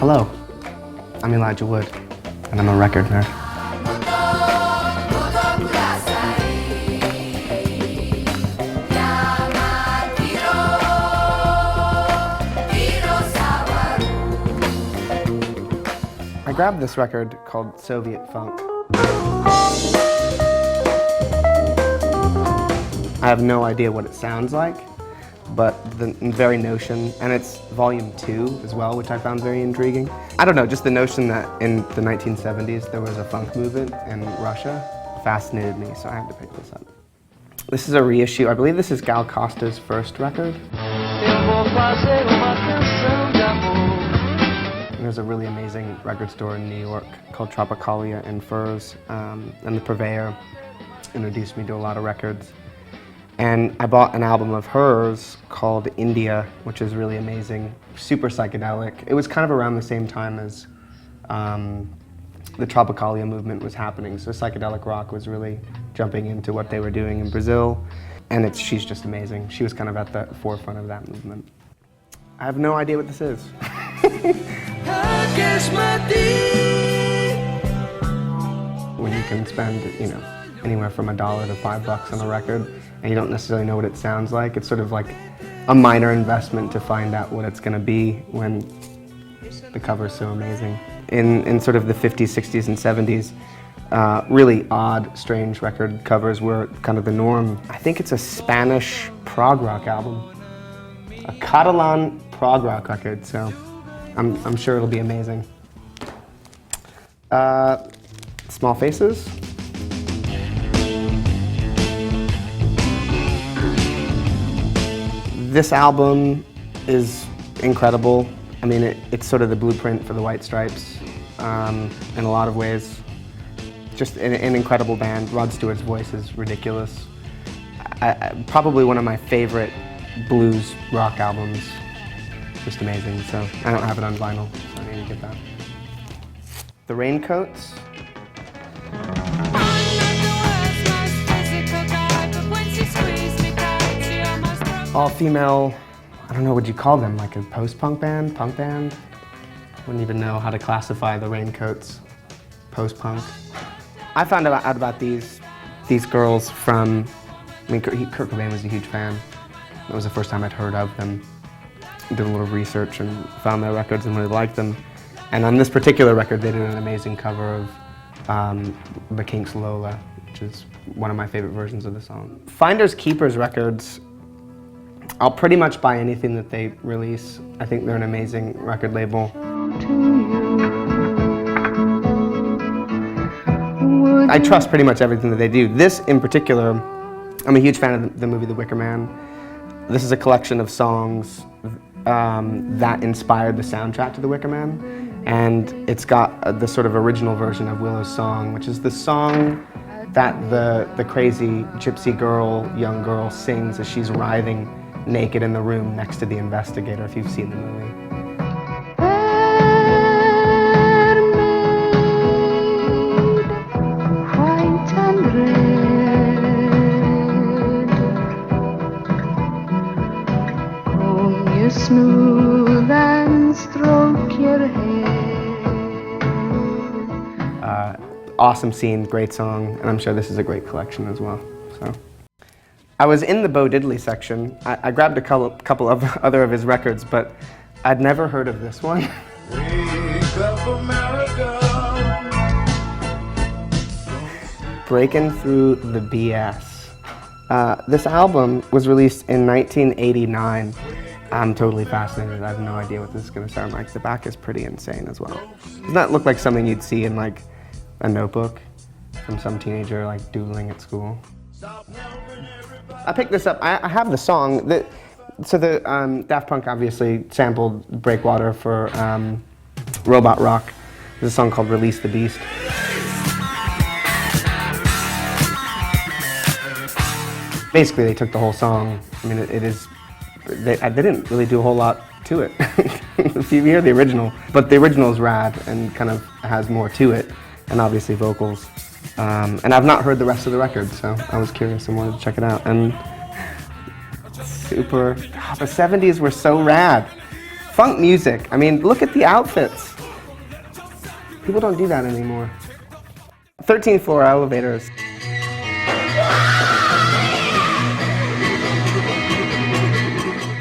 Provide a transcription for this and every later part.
Hello, I'm Elijah Wood, and I'm a record nerd. I grabbed this record called Soviet Funk. I have no idea what it sounds like, but the very notion, and it's volume 2 as well, which I found very intriguing. I don't know, just the notion that in the 1970s there was a funk movement in Russia fascinated me, so I had to pick this up. This is a reissue. I believe this is Gal Costa's first record. There's a really amazing record store in New York called Tropicalia in Furs, and the purveyor introduced me to a lot of records. And I bought an album of hers called India, which is really amazing, super psychedelic. It was kind of around the same time as the Tropicalia movement was happening, so psychedelic rock was really jumping into what they were doing in Brazil, and she's just amazing. She was kind of at the forefront of that movement. I have no idea what this is. When you can spend, anywhere from $1 to $5 on a record, and you don't necessarily know what it sounds like, it's sort of like a minor investment to find out what it's going to be when the cover's so amazing. In sort of the 50s, 60s, and 70s, really odd, strange record covers were kind of the norm. I think it's a Spanish prog rock album, a Catalan prog rock record, so I'm sure it'll be amazing. Small Faces. This album is incredible. I mean, it's sort of the blueprint for the White Stripes in a lot of ways. Just an incredible band. Rod Stewart's voice is ridiculous. Probably one of my favorite blues rock albums. Just amazing. So I don't have it on vinyl, so I need to get that. The Raincoats. All female, I don't know, what you call them, like a post-punk band, punk band? Wouldn't even know how to classify the Raincoats, post-punk. I found out about these girls from, Kurt Cobain was a huge fan. It was the first time I'd heard of them. Did a little research and found their records and really liked them. And on this particular record, they did an amazing cover of The Kinks' Lola, which is one of my favorite versions of the song. Finders Keepers records, I'll pretty much buy anything that they release. I think they're an amazing record label. I trust pretty much everything that they do. This in particular, I'm a huge fan of the movie The Wicker Man. This is a collection of songs that inspired the soundtrack to The Wicker Man. And it's got the sort of original version of Willows' song, which is the song that the crazy gypsy girl, young girl, sings as she's writhing naked in the room next to the investigator, if you've seen the movie. Smooth and stroke your hair. Awesome scene, great song, and I'm sure this is a great collection as well. So, I was in the Bo Diddley section. I grabbed a couple of other of his records, but I'd never heard of this one. Wake up, America. Breakin' Through the BS. This album was released in 1989. I'm totally fascinated. I have no idea what this is going to sound like. The back is pretty insane as well. Doesn't that look like something you'd see in like a notebook from some teenager like doodling at school? I picked this up. I have the song. So the Daft Punk obviously sampled Breakwater for Robot Rock. There's a song called Release the Beast. Basically, they took the whole song. I mean, it is. They didn't really do a whole lot to it. If you hear the original, but the original is rad and kind of has more to it, and obviously vocals. And I've not heard the rest of the record, so I was curious and wanted to check it out. And super, God, the 70s were so rad. Funk music. I mean, look at the outfits. People don't do that anymore. 13th floor elevators.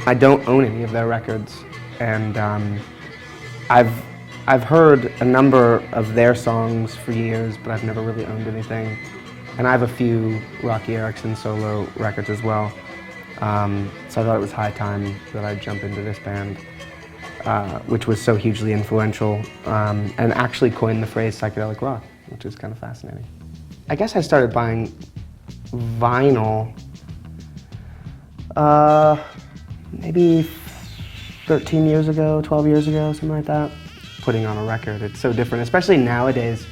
I don't own any of their records, and I've heard a number of their songs for years, but I've never really owned anything. And I have a few Rocky Erickson solo records as well. So I thought it was high time that I'd jump into this band, which was so hugely influential, and actually coined the phrase psychedelic rock, which is kind of fascinating. I guess I started buying vinyl maybe 13 years ago, 12 years ago, something like that. Putting on a record, it's so different, especially nowadays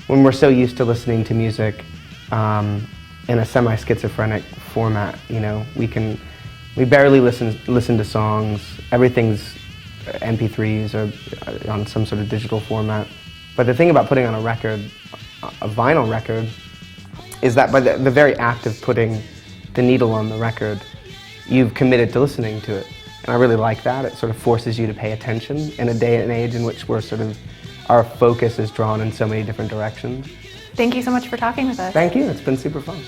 when we're so used to listening to music in a semi-schizophrenic format. You know, we barely listen to songs. Everything's MP3s or on some sort of digital format. But the thing about putting on a record, a vinyl record, is that by the very act of putting the needle on the record, you've committed to listening to it. And I really like that. It sort of forces you to pay attention in a day and age in which our focus is drawn in so many different directions. Thank you so much for talking with us. Thank you, it's been super fun.